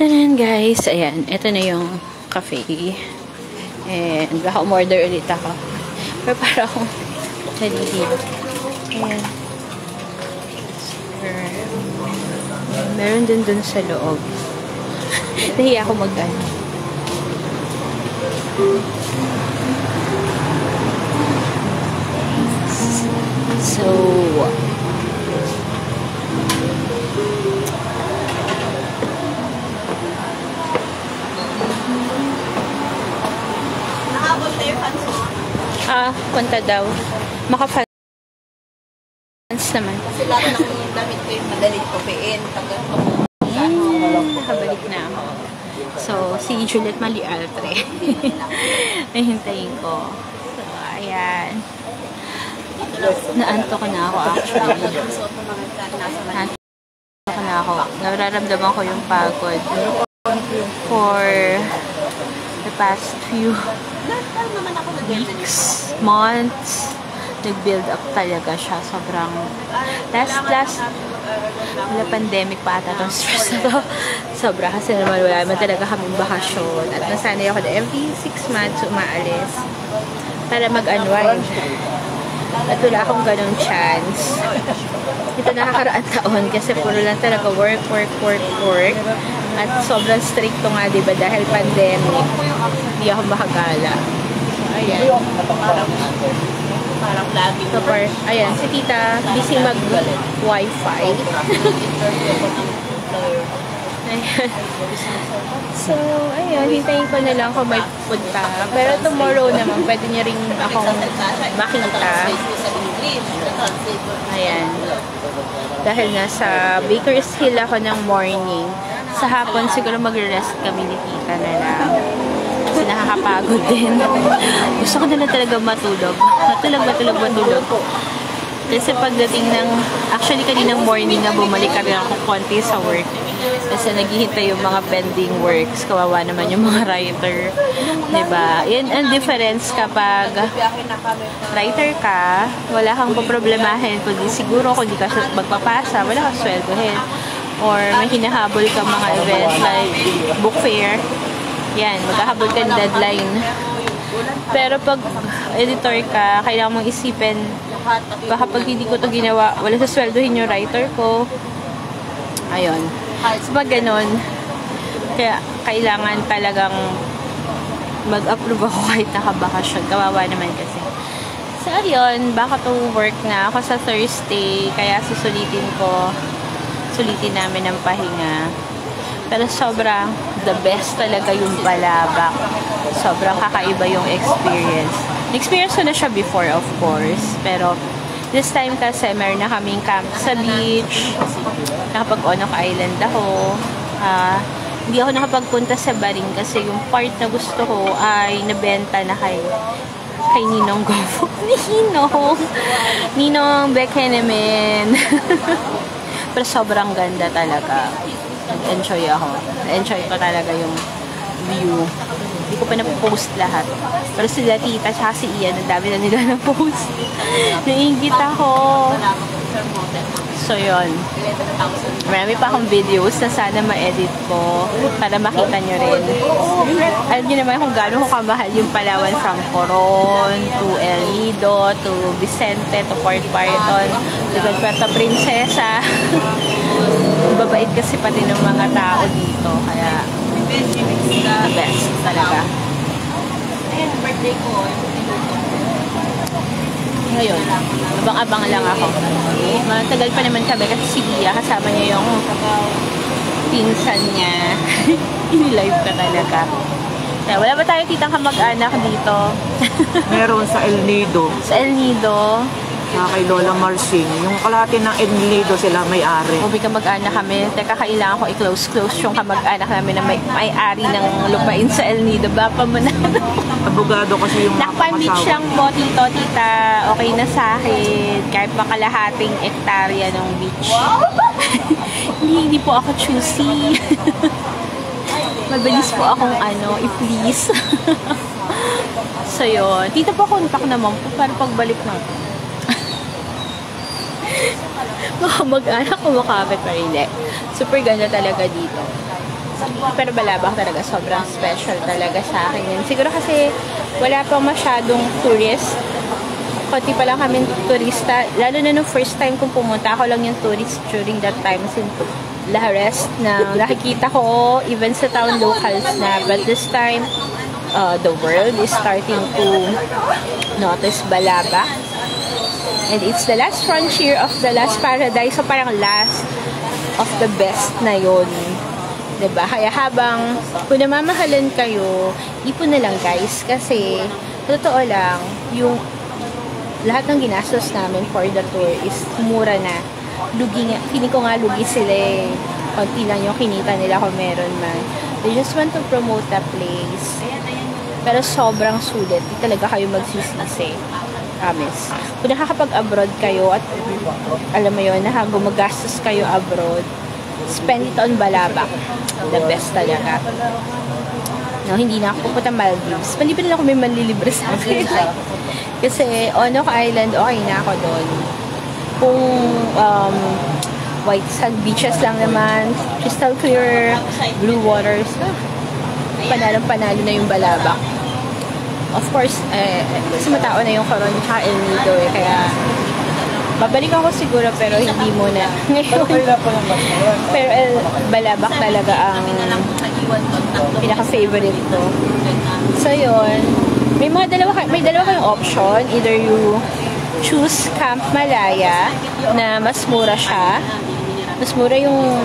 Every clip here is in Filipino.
Tanan guys, ayan, ito na yung cafe. And baka umorder ulit ako. Pero para akong nalilito. Ayan. Meron din dun sa loob. Nahiya ako mag-ano. So, punta daw. Maka-fans naman. Kasi lahat ng damit ko yung madaling kopiin. Nakabalik na ako. So, si Juliet Malialtre. Nahintayin ko. So, ayan. Naantok na ako actually. Naantok na ako. Nararamdaman ko yung pagod. For the past few weeks, months, nag-build up talaga siya. Sobrang last wala pandemic pa ata itong stress na to. Sobra kasi naman wala naman talaga kaming bakasyon. At nasanay ako na every 6 months umaalis para mag-unwind. At wala akong ganong chance. Ito nakakaraan taon kasi puro lang talaga work. At sobrang stricto nga, diba? Dahil pandemic, hindi ako makagala. Ayan. Parang lagi. So, ayan, si tita, busy mag-wifi. Ayan. So, ayan, hintayin ko na lang kung may punta. Pero tomorrow naman, pwede niya rin akong makita. Ayan. Dahil nasa Baker's Hill ako ng morning. Sa hapon, siguro mag-rest kami ni tita na lang. Kasi nakakapagod din. Gusto ko na lang talaga matulog. Matulog. Kasi pagdating ng, actually kaninang morning na bumalik kami ako konti sa work. Kasi naghihintay yung mga pending works. Kawawa naman yung mga writer. Diba? Yan ang difference kapag writer ka, wala kang paproblemahin. Kundi siguro kung di ka magpapasa, wala kang sweldohin. Or may hinahabol ka mga events like book fair. Yan, maghahabol ka ng deadline. Pero pag editor ka, kailangan mong isipin, baka pag hindi ko to ginawa, wala sa sweldohin yung writer ko. Ayun. So pag ganun, kaya kailangan talagang mag-approve ako kahit nakabakasyon. Kawawa naman kasi. So ayun, baka to work na ako sa Thursday, kaya susulitin namin ang pahinga. Pero sobrang the best talaga yung Balabac. Sobrang kakaiba yung experience. Experience ko na siya before, of course. Pero this time kasi meron na kaming camp sa beach. Nakapag-Onok Island ako. Hindi ako nakapagpunta sa Baring kasi yung part na gusto ko ay nabenta na kay Ninong Gofo. Ninong Bekenemen. Pero sobrang ganda talaga. Enjoy ako. Enjoy ko talaga yung view. Hindi ko pa na-post lahat. Pero sila tita tsaka si Ian, ang dami na nila na-post. Naingit ako. So, yun. Marami pa akong videos na sana ma-edit ko para makita nyo rin. Alam nyo naman kung gaano ko kamahal yung Palawan from Coron to El Nido to Vicente to Port Barton to Puerto Princesa. Babait kasi pati ng mga tao dito. Kaya, the best talaga. Ayan, birthday ko. Ngayon, abang-abang lang ako. Matagal pa naman kami kasi si Gia, kasama niya yung pinsan niya. In-live ka talaga. Kaya wala ba tayo titang kamag-anak dito? Meron sa El Nido. Sa El Nido. Kay Lola Marcin. Yung kalahati ng El Nido sila may-ari. May kamag-anak kami. Teka, kailangan ko i-close yung kamag-anak namin na may-ari ng lupain sa El Nido. Bapa mo na. Abogado kasi yung mga Nakapamit siyang po, tito, tita. Okay na sa akin. Kahit makalahating ektarya ng beach. hindi po ako choosy. Mabilis po akong i-please. So, yun. Tita po, contact naman po para pagbalik natin. Baka mag-anak kumakapit pa rin. Super ganda talaga dito. Pero Balabac talaga, sobrang special talaga sa akin yun. Siguro kasi wala pang masyadong tourist. Konti pa lang kami turista. Lalo na nung first time kong pumunta, ako lang yung tourist during that time. Kasi the rest na nakikita ko, even sa town locals na. But this time, the world is starting to notice Balabac. And it's the last frontier of the last paradise. So parang last of the best na yun. Diba? Kaya habang kung namamahalan kayo, ipon na lang guys. Kasi, totoo lang, yung lahat ng ginastos namin for the tour is mura na. Lugi nga, feeling ko nga lugi sila eh. Konti lang yung kinita nila kung meron man. They just want to promote the place. Pero sobrang sulit. Di talaga kayo magsisisi. Promise. Kung nakakapag-abroad kayo at alam mo yun, gumagastos kayo abroad, spend it on Balabac. The best talaga. No, hindi na ako pupunta Maldives. Hindi pa nila ako may manlilibre sa akin. Kasi Onok Island, okay na ako doon. Kung white sand beaches lang naman, crystal clear, blue waters, panalo na yung Balabac. Of course, kasi matao na yung Coron at El Nido eh, kaya babalikan ko siguro pero hindi muna. Ngayon, pero Balabac talaga ang pinaka-favorite ko. So yun, may dalawa kayong option. Either you choose Camp Malaya na mas mura siya. Mas mura yung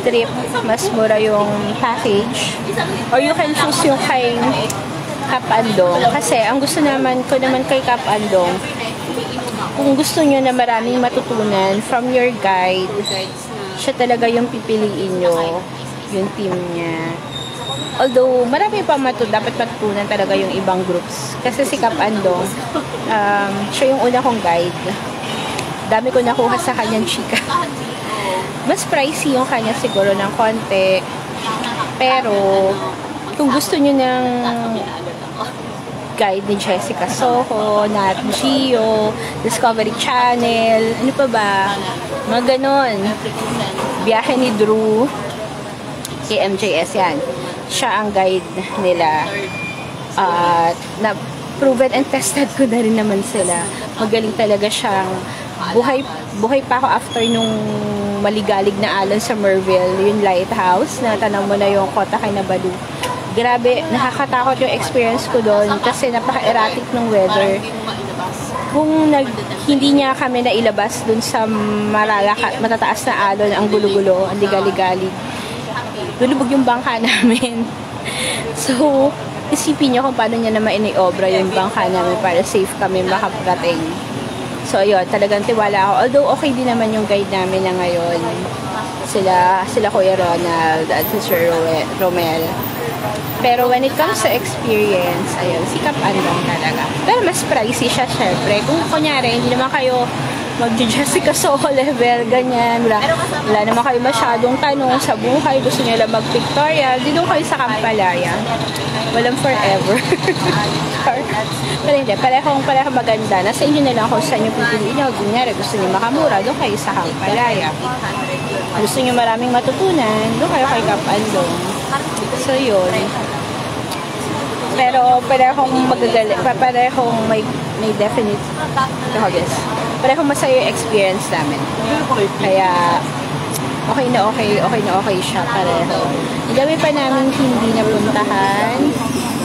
trip. Mas mura yung package. Or you can choose yung kay Cap Andong. Kasi ang gusto naman ko naman kay Cap Andong, kung gusto nyo na maraming matutunan from your guide, siya talaga yung pipiliin nyo, yung team niya. Although, marami pa dapat matutunan talaga yung ibang groups. Kasi si Cap Andong, siya yung una kong guide. Dami ko nakuha sa kanyang chika. Mas pricey yung kanya siguro ng konti. Pero, kung gusto nyo ng guide ni Jessica Soho, Nat Geo, Discovery Channel, ano pa ba? Mga ganon. Biyahe ni Drew, kay MJS yan. Siya ang guide nila. Na proven and tested ko na rin naman sila. Magaling talaga siyang buhay pa ako after nung maligalig na alon sa Merville, yung lighthouse, na tanong mo na yung Kota Kinabalu. Grabe, nakakatakot yung experience ko doon kasi napaka-erratic ng weather. Kung hindi niya kami nailabas doon sa matataas na alon, ang gulo-gulo, ang ligalig-galig, lulubog yung bangka namin. So, isipin niyo kung paano niya naman iniobra yung bangka namin para safe kami makaparating. So, ayun, talagang tiwala ako. Although, okay din naman yung guide namin na ngayon. Sila Kuya Ronald at Sir Romel. Pero when it comes to experience, ayun, si Cap Andong talaga. Pero mas pricey siya, syempre. Kung kunyari, hindi naman kayo mag-Jessica Soho level, ganyan. Wala naman kayo masyadong tanong sa buhay. Gusto nyo lang mag-pictorial. Di doon kayo sa Kampalaya. Walang forever. Pero hindi, parehong maganda. Nasa inyo na lang kung saan nyo pipiliin nyo. Kunyari, gusto nyo makamura, doon kayo sa Kampalaya. Gusto nyo maraming matutunan, doon kayo kay Cap Andong. So, yun. Pero parehong magagaling, parehong may definite, parehong masaya yung experience namin. Kaya, okay na okay siya pareho. Ang dami pa namin hindi napuntahan.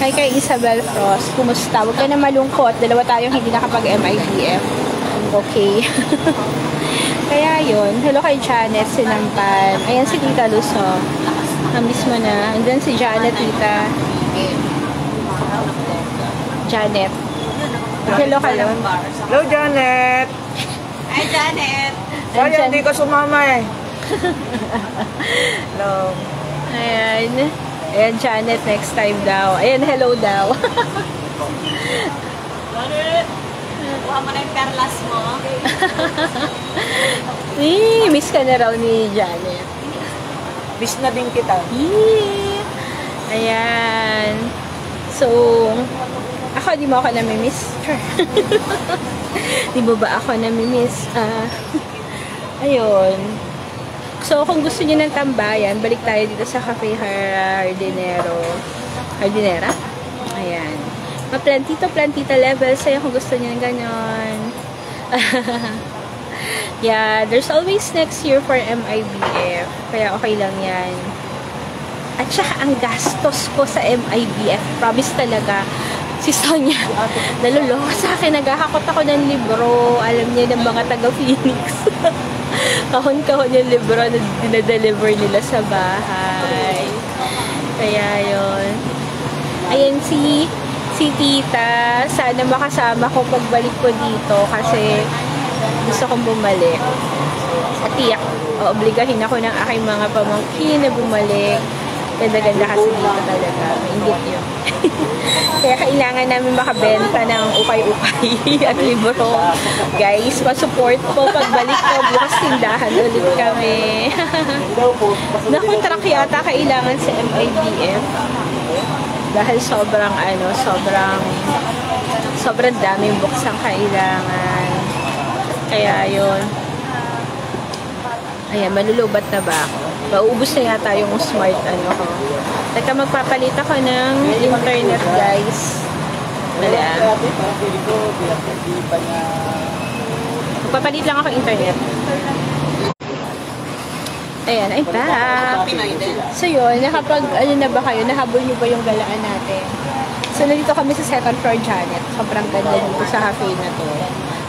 Kay Isabel Frost, kumusta? Huwag ka na malungkot. Dalawa tayong hindi nakapag-MIDF. Okay. Kaya yun. Hello kay Janet Sinampan. Ayan si Tita Luso. Namiss mo na. And then si Janet, Tita. Janet. Hello ka lang. Hello, Janet! Hi, Janet! Kaya, hindi ka sumama eh. Hello. Ayan. Ayan, Janet, next time daw. Ayan, hello daw. Janet! Kuha mo na yung perlas mo. Miss ka na raw ni Janet. Miss na din kita. Ayan. So, ako, di mo ako namimiss. Di mo ba ako namimiss? Ayun. So, kung gusto niyo ng tambayan, balik tayo dito sa Cafe Hardinera. Ayan. Plantita level sa'yo kung gusto niyo ng ganon. Yeah, there's always next year for MIBF. Kaya okay lang yan. At saka ang gastos ko sa MIBF, promise talaga, si Sonia, naluloko sa akin, naghahakot ako ng libro. Alam niya ng mga taga-Phoenix. Kahon-kahon yung libro na dinadeliver nila sa bahay. Kaya yun. Ayan si tita. Sana makasama ko pagbalik ko dito kasi gusto kong bumalik. At tiyak, obligahin ako ng aking mga pamangkin na bumalik. Ganda-ganda kasi dito talaga. Mainggit yun. Kaya kailangan namin makabenta ng ukay-ukay at libro. Guys, pa-support po. Pagbalik ko, bukas tindahan ulit kami. Nakontrak yata kailangan sa MIBF. Dahil sobrang daming books ang kailangan. Kaya yun. Ayan, malulubat na ba ako? Mauubos na yata yung smart ko. Teka, magpapalit ako ng internet, guys. Wala. Magpapalit lang ako internet. Ayan, I'm back. So yun, na ba kayo? Nahabol nyo ba yung galaan natin? So, nandito kami sa second floor, Janet. Sobrang ganda dito sa cafe na to.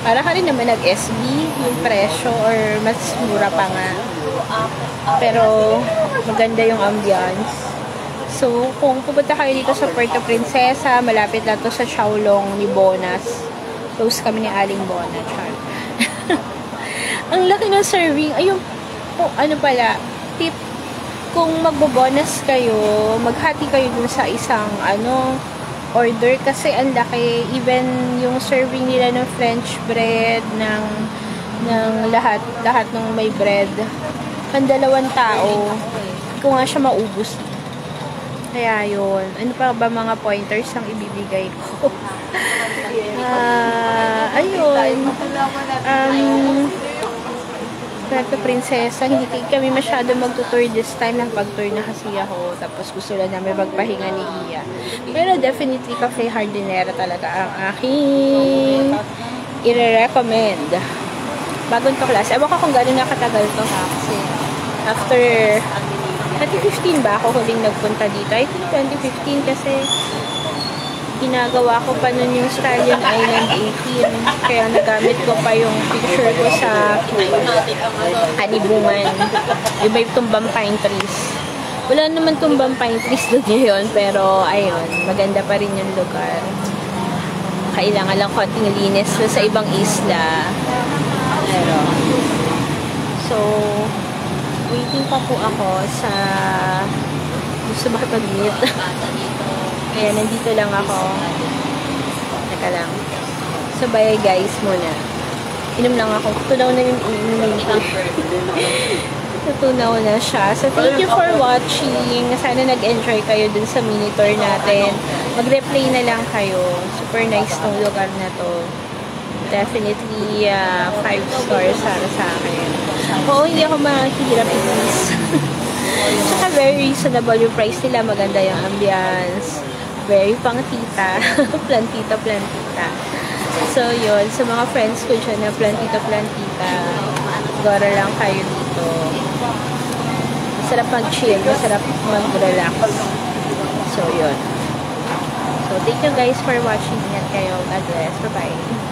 Para ka rin naman nag-SB yung presyo or mas mura pa nga. Pero maganda yung ambiance. So, kung pupunta kayo dito sa Puerto Princesa, malapit lang to sa Xiaolong ni Bonas. Close kami ni Aling Bona. Ang laki ng serving. Ayun, ano pala, tip, kung magbo-bonus kayo, maghati kayo dun sa isang order kasi ang laki. Even yung serving nila ng French bread, ng lahat ng may bread, pang 2 tao, kung nga siya maubos. Kaya yun. Ano pa ba mga pointers ang ibibigay ko? Ayun. Puerto Princesa, hindi kami masyado magtutour this time. Nagpag-tour na kasi ako. Tapos gusto lang namin magpahinga ni Iya. Pero definitely Cafe Hardinera talaga ang aking i-recommend. Bagong to class. Ewan ko kung gano'n nakatagal to ha. Kasi after 2015 ba ako huling nagpunta dito? I think 2015 kasi ginagawa ko pa nun yung Stallion Island 18. Kaya nagamit ko pa yung picture ko sa Hanibungan. Yung may tumbang pine trees. Wala naman tumbang pine trees doon ngayon. Pero ayun, maganda pa rin yung lugar. Kailangan lang konting linis sa ibang isla. Pero, so, waiting pa po ako sa gusto makipag-meet. Kaya nandito lang ako. Teka lang. So, bye guys muna. Inom lang ako. Tunaw na yung inumin ko. Natunaw na siya. So, thank you for watching. Sana nag-enjoy kayo dun sa mini tour natin. Mag-replay na lang kayo. Super nice tong lugar na to. Definitely 5 stars sa akin. Oo, hindi ako mahihirap please. Tsaka very reasonable yung price nila. Maganda yung ambience. Very pang tita. Plantita. So, yun. Sa mga friends ko dyan na plantita. Gora lang kayo dito. Masarap mag-chill. Masarap mag-relax. So, yun. So, thank you guys for watching. Ingat kayo. God bless. Bye-bye.